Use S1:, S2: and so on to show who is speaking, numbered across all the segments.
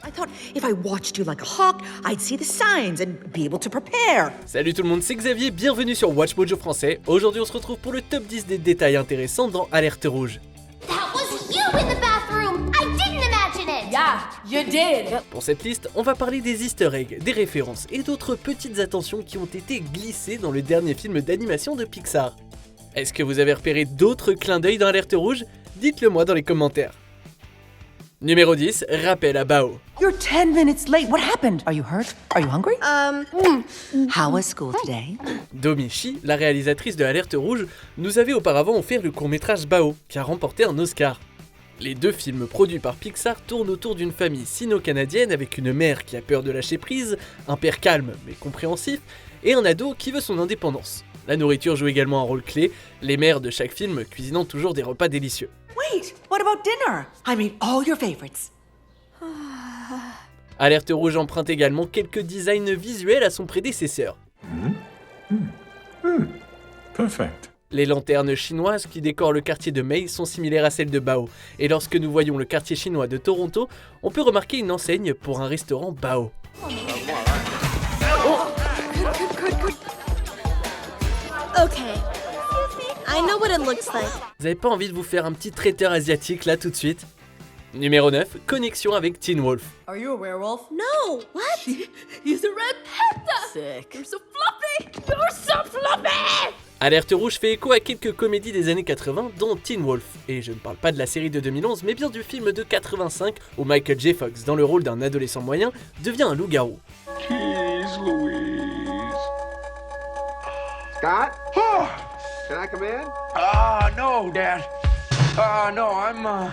S1: I thought if I watched you like a hawk, I'd see the signs and be able to prepare.
S2: Salut tout le monde, c'est Xavier, bienvenue sur Watch Mojo français. Aujourd'hui on se retrouve pour le top 10 des détails intéressants dans Alerte Rouge.
S3: That was you in the bathroom! I didn't imagine it!
S4: Yeah, you did!
S2: Pour cette liste, on va parler des easter eggs, des références et d'autres petites attentions qui ont été glissées dans le dernier film d'animation de Pixar. Est-ce que vous avez repéré d'autres clins d'œil dans Alerte Rouge? Dites-le moi dans les commentaires. Numéro 10, rappel à Bao.
S1: You're 10 minutes late. What happened? Are you hurt? Are you hungry? How was school today?
S2: Domi Shi, la réalisatrice de Alerte Rouge, nous avait auparavant offert le court-métrage Bao, qui a remporté un Oscar. Les deux films produits par Pixar tournent autour d'une famille sino-canadienne avec une mère qui a peur de lâcher prise, un père calme mais compréhensif, et un ado qui veut son indépendance. La nourriture joue également un rôle clé, les mères de chaque film cuisinant toujours des repas délicieux.
S1: Wait, what about dinner? I made all your favorites.
S2: Alerte Rouge emprunte également quelques designs visuels à son prédécesseur.
S5: Perfect.
S2: Les lanternes chinoises qui décorent le quartier de Mei sont similaires à celles de Bao, et lorsque nous voyons le quartier chinois de Toronto, on peut remarquer une enseigne pour un restaurant Bao.
S3: Okay. I know what it looks like.
S2: Vous avez pas envie de vous faire un petit traiteur asiatique là tout de suite? Numéro 9, connexion avec Teen Wolf.
S4: Are you a werewolf?
S3: No! What?
S4: He's a red panda!
S1: Sick.
S4: You're so fluffy! You're so fluffy!
S2: Alerte Rouge fait écho à quelques comédies des années 80 dont Teen Wolf, et je ne parle pas de la série de 2011 mais bien du film de 85 où Michael J. Fox, dans le rôle d'un adolescent moyen, devient un loup-garou.
S5: Jeez Louise.
S6: Scott? Can I come in?
S5: No, Dad. No, I'm,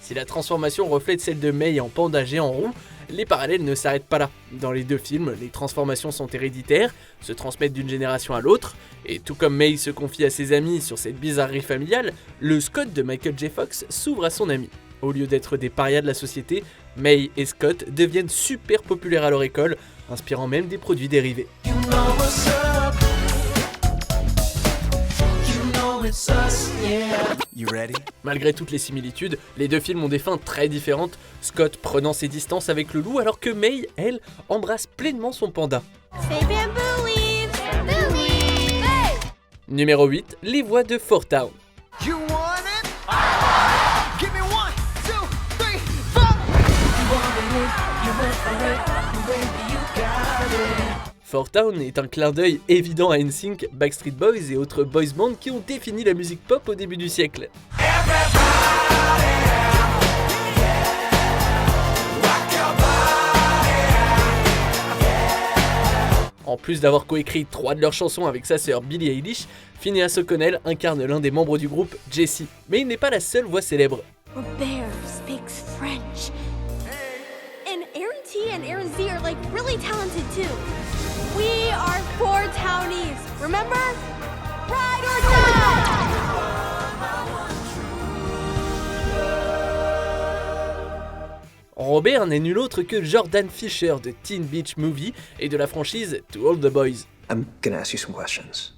S2: Si la transformation reflète celle de Mei en panda géant rond, les parallèles ne s'arrêtent pas là. Dans les deux films, les transformations sont héréditaires, se transmettent d'une génération à l'autre, et tout comme Mei se confie à ses amis sur cette bizarrerie familiale, le Scott de Michael J. Fox s'ouvre à son ami. Au lieu d'être des parias de la société, Mei et Scott deviennent super populaires à leur école, inspirant même des produits dérivés.
S5: You ready?
S2: Malgré toutes les similitudes, les deux films ont des fins très différentes, Scott prenant ses distances avec le loup alors que Mei, elle, embrasse pleinement son panda.
S3: Say bamboo leaves! Bamboo leaves! Hey!
S2: Numéro 8, les voix de Four Town.
S6: You want it? Give me 1, 2, 3, 4!
S2: Four Town est un clin d'œil évident à NSYNC, Backstreet Boys et autres boys bands qui ont défini la musique pop au début du siècle. En plus d'avoir coécrit 3 de leurs chansons avec sa sœur Billie Eilish, Phineas O'Connell incarne l'un des membres du groupe, Jesse. Mais il n'est pas la seule voix célèbre.
S3: Robert speaks French. And Aaron T and Aaron Z are like really talented too. We are 4 townies, remember? Ride or die!
S2: Robert n'est nul autre que Jordan Fisher de Teen Beach Movie et de la franchise To All the Boys.
S7: I'm gonna ask you some questions.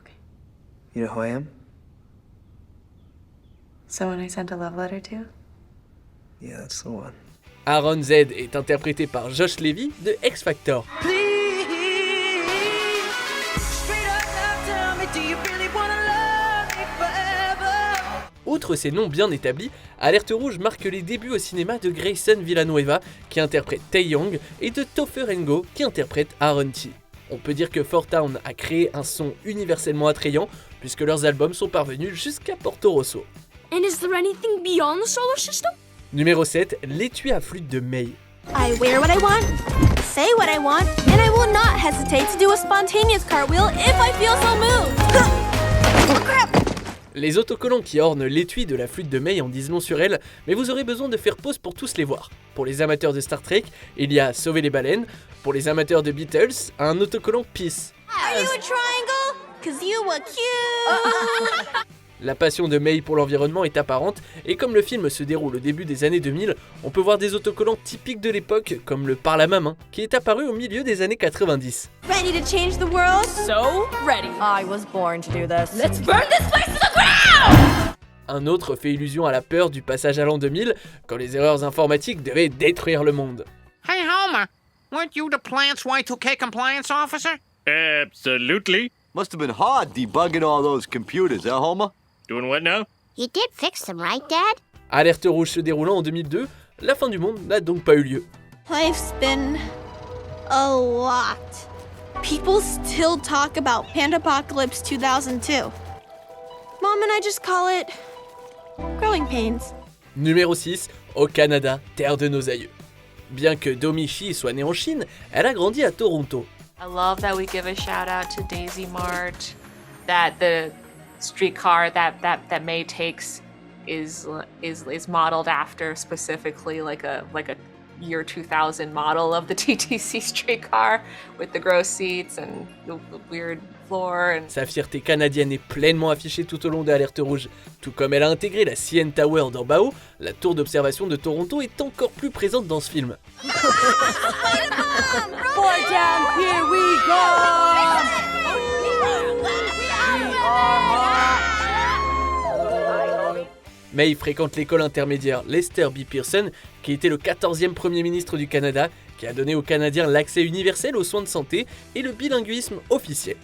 S4: Okay.
S7: You know who I am?
S4: Someone I sent a love letter to?
S7: Yeah, that's the one.
S2: Aaron Z est interprété par Josh Levy de X Factor. Outre ces noms bien établis, Alerte Rouge marque les débuts au cinéma de Grayson Villanueva, qui interprète Tae Young, et de Topher Ngo, qui interprète Aaron T. On peut dire que Four Town a créé un son universellement attrayant, puisque leurs albums sont parvenus jusqu'à Porto Rosso.
S3: And is there anything beyond the solar system?
S2: Numéro 7, l'étui à flûte de Mei.
S3: I wear what I want, say what I want, and I will not hesitate to do a spontaneous cartwheel if I feel so moved. Oh, crap!
S2: Les autocollants qui ornent l'étui de la flûte de Mei en disent long sur elle, mais vous aurez besoin de faire pause pour tous les voir. Pour les amateurs de Star Trek, il y a Sauver les baleines. Pour les amateurs de Beatles, un autocollant Peace.
S3: Are you a triangle? 'Cause you were cute.
S2: La passion de Mei pour l'environnement est apparente, et comme le film se déroule au début des années 2000, on peut voir des autocollants typiques de l'époque, comme le Par la main, qui est apparu au milieu des années 90.
S3: Ready to change the world?
S4: So ready.
S1: I was born to do this.
S4: Let's burn this place to the ground!
S2: Un autre fait illusion à la peur du passage à l'an 2000, quand les erreurs informatiques devaient détruire le monde.
S8: Hey, Homer, weren't you the plant's Y2K compliance officer?
S9: Absolutely.
S10: Must have been hard debugging all those computers, huh, Homer?
S9: Doing what now?
S3: You did fix them, right, Dad?
S2: Alerte rouge se déroulant en 2002, la fin du monde n'a donc pas eu lieu.
S3: Life's been a lot. People still talk about Pandapocalypse 2002. Mom and I just call it growing pains.
S2: Numéro 6, au Canada, terre de nos aïeux. Bien que Domichi soit née en Chine, elle a grandi à Toronto.
S11: I love that we give a shout out to Daisy Mart, that the streetcar that May takes is modeled after specifically like a year 2000 model of the TTC streetcar with the gross seats and the weird floor. And...
S2: Sa fierté canadienne est pleinement affichée tout au long de Alerte Rouge. Tout comme elle a intégré la CN Tower dans Bao, la tour d'observation de Toronto est encore plus présente dans ce film. May fréquente l'école intermédiaire Lester B. Pearson, qui était le 14e Premier ministre du Canada, qui a donné aux Canadiens l'accès universel aux soins de santé et le bilinguisme officiel.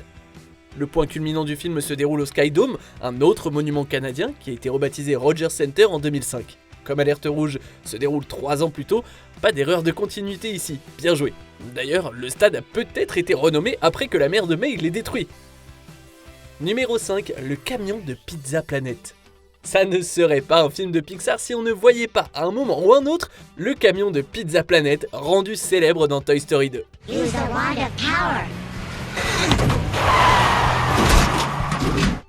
S2: Le point culminant du film se déroule au Sky Dome, un autre monument canadien qui a été rebaptisé Rogers Centre en 2005. Comme Alerte Rouge se déroule 3 ans plus tôt, pas d'erreur de continuité ici, bien joué. D'ailleurs, le stade a peut-être été renommé après que la mère de May l'ait détruit. Numéro 5, le camion de Pizza Planet. Ça ne serait pas un film de Pixar si on ne voyait pas à un moment ou un autre le camion de Pizza Planet rendu célèbre dans Toy Story 2.
S3: Use a wand of power.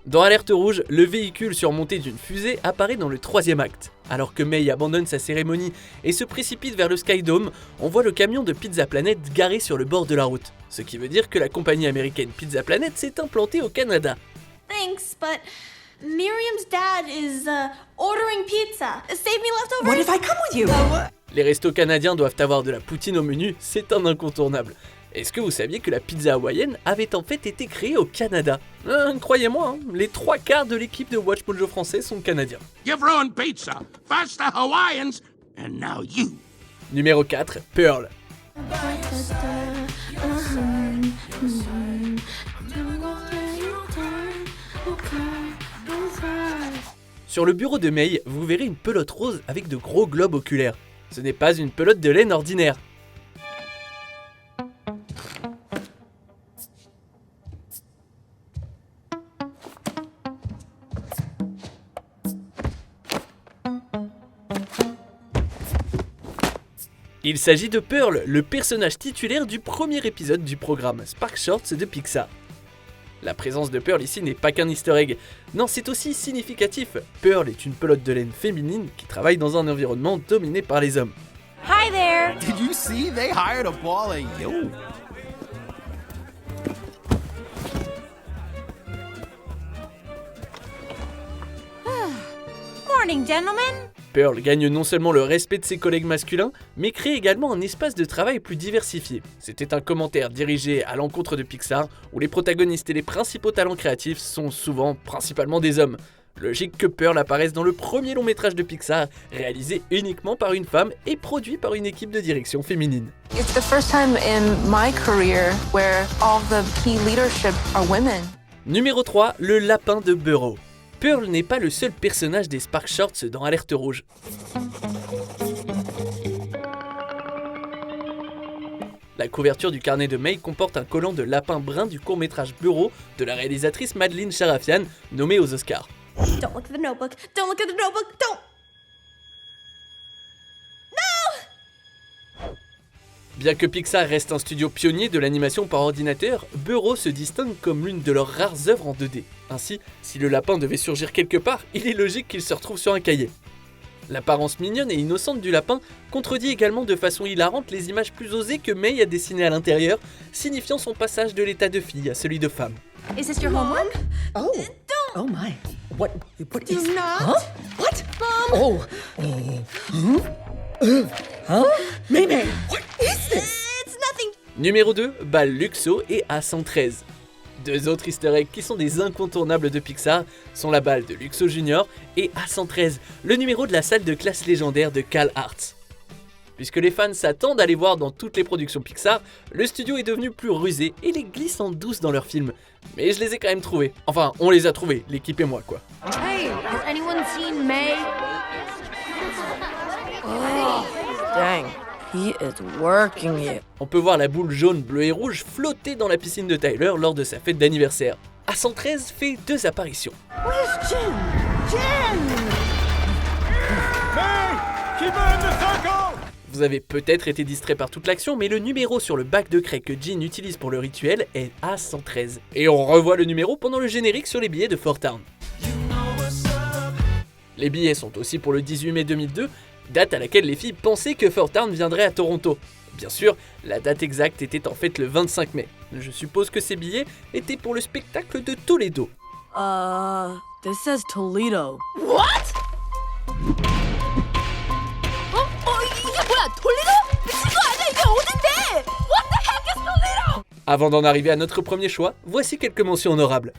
S2: Dans Alerte Rouge, le véhicule surmonté d'une fusée apparaît dans le 3e acte. Alors que May abandonne sa cérémonie et se précipite vers le Sky Dome, on voit le camion de Pizza Planet garé sur le bord de la route. Ce qui veut dire que la compagnie américaine Pizza Planet s'est implantée au Canada.
S3: Thanks, but Miriam's dad is ordering pizza. Save me leftovers.
S1: What if I come with you?
S2: Les restos canadiens doivent avoir de la poutine au menu, c'est un incontournable. Est-ce que vous saviez que la pizza hawaïenne avait en fait été créée au Canada? Croyez-moi, les 3/4 de l'équipe de Watch Mojo français sont canadiens.
S5: You've ruined pizza. First the Hawaiians, and now you.
S2: Numéro 4, Pearl. Sur le bureau de May, vous verrez une pelote rose avec de gros globes oculaires. Ce n'est pas une pelote de laine ordinaire. Il s'agit de Pearl, le personnage titulaire du premier épisode du programme Spark Shorts de Pixar. La présence de Pearl ici n'est pas qu'un easter egg, non, c'est aussi significatif. Pearl est une pelote de laine féminine qui travaille dans un environnement dominé par les hommes.
S6: Hi there! Did you see they hired a ball of you?
S4: Morning, gentlemen!
S2: Pearl gagne non seulement le respect de ses collègues masculins, mais crée également un espace de travail plus diversifié. C'était un commentaire dirigé à l'encontre de Pixar, où les protagonistes et les principaux talents créatifs sont souvent principalement des hommes. Logique que Pearl apparaisse dans le premier long métrage de Pixar, réalisé uniquement par une femme et produit par une équipe de direction féminine.
S11: It's the first time in my career where all the key leadership are women.
S2: Numéro 3, le lapin de Burrow. Pearl n'est pas le seul personnage des Spark Shorts dans Alerte Rouge. La couverture du carnet de May comporte un collant de lapin brun du court-métrage Burrow de la réalisatrice Madeleine Sharafian, nommée aux Oscars.
S3: Don't look at the notebook. Don't look at the notebook. Don't.
S2: Bien que Pixar reste un studio pionnier de l'animation par ordinateur, Burrow se distingue comme l'une de leurs rares œuvres en 2D. Ainsi, si le lapin devait surgir quelque part, il est logique qu'il se retrouve sur un cahier. L'apparence mignonne et innocente du lapin contredit également de façon hilarante les images plus osées que May a dessinées à l'intérieur, signifiant son passage de l'état de fille à celui de femme.
S4: Is this your homework?
S1: Oh. Oh my. What
S3: Do
S1: is...
S3: not.
S1: Huh? What?
S3: Mom.
S1: Huh? May, what is this?
S3: It's nothing.
S2: Numéro 2, Bal Luxo et A113. Deux autres easter eggs qui sont des incontournables de Pixar sont la balle de Luxo Junior et A113, le numéro de la salle de classe légendaire de Cal Arts. Puisque les fans s'attendent à les voir dans toutes les productions Pixar, le studio est devenu plus rusé et les glisse en douce dans leurs films. Mais je les ai quand même trouvés. Enfin, on les a trouvés, l'équipe et moi quoi.
S3: Hey, has anyone seen May?
S1: Dang, he is working it.
S2: On peut voir la boule jaune, bleue et rouge flotter dans la piscine de Tyler lors de sa fête d'anniversaire. A113 fait 2 apparitions.
S6: Where's Jin? Jin! May! Keep her in the circle!
S2: Vous avez peut-être été distrait par toute l'action, mais le numéro sur le bac de craie que Jin utilise pour le rituel est A113. Et on revoit le numéro pendant le générique sur les billets de Fort Town. Les billets sont aussi pour le 18 mai 2002, date à laquelle les filles pensaient que Fort Town viendrait à Toronto. Bien sûr, la date exacte était en fait le 25 mai. Je suppose que ces billets étaient pour le spectacle de Toledo.
S1: This says Toledo.
S3: What? 이게 뭐야? 톨리도? 미친 거 아니야? 이게 어딘데? What the heck is Toledo?
S2: Avant d'en arriver à notre premier choix, voici quelques mentions honorables.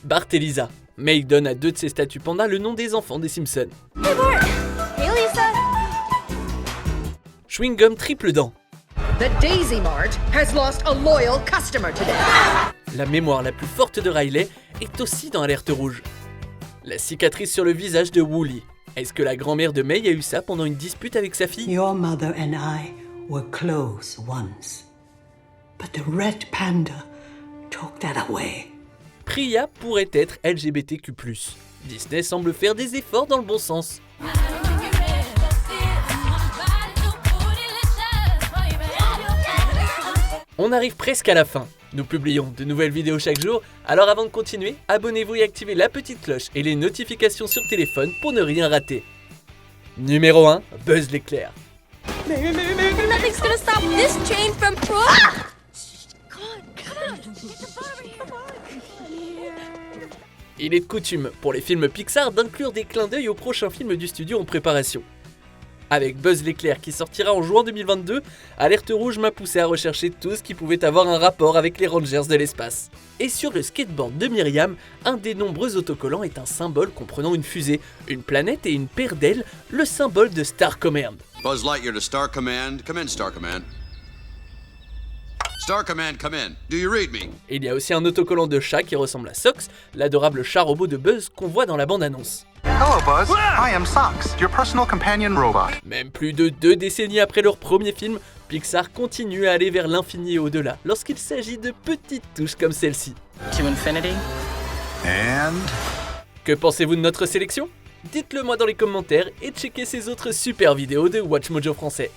S2: Bart et Lisa. May donne à 2 de ses statues pandas le nom des enfants des Simpsons.
S3: Hey Bart. Hey Lisa.
S2: Chewing Gum triple dent.
S1: The Daisy Mart has lost a loyal customer today.
S2: La mémoire la plus forte de Riley est aussi dans Alerte Rouge. La cicatrice sur le visage de Wooly. Est-ce que la grand-mère de May a eu ça pendant une dispute avec sa fille?
S12: Your mother and I were close once, but the red panda took that away.
S2: Priya pourrait être LGBTQ+. Disney semble faire des efforts dans le bon sens. On arrive presque à la fin. Nous publions de nouvelles vidéos chaque jour, alors avant de continuer, abonnez-vous et activez la petite cloche et les notifications sur téléphone pour ne rien rater. Numéro 1, Buzz l'éclair.
S3: Nothing's gonna stop this train from. Ah! Come on. Get the Barbie. Come on.
S2: Il est de coutume pour les films Pixar d'inclure des clins d'œil aux prochains films du studio en préparation. Avec Buzz l'éclair qui sortira en juin 2022, Alerte Rouge m'a poussé à rechercher tout ce qui pouvait avoir un rapport avec les Rangers de l'espace. Et sur le skateboard de Myriam, un des nombreux autocollants est un symbole comprenant une fusée, une planète et une paire d'ailes, le symbole de Star Command.
S13: Buzz Lightyear to Star Command. Come in, Star Command. Star Command, come in. Do you read me?
S2: Et il y a aussi un autocollant de chat qui ressemble à Sox, l'adorable chat robot de Buzz qu'on voit dans la bande-annonce.
S14: Hello, Buzz. I am Sox, your personal companion robot.
S2: Même plus de 2 décennies après leur premier film, Pixar continue à aller vers l'infini et au-delà lorsqu'il s'agit de petites touches comme celle-ci.
S15: To infinity.
S14: And...
S2: Que pensez-vous de notre sélection? Dites-le moi dans les commentaires et checkez ces autres super vidéos de Watch Mojo français.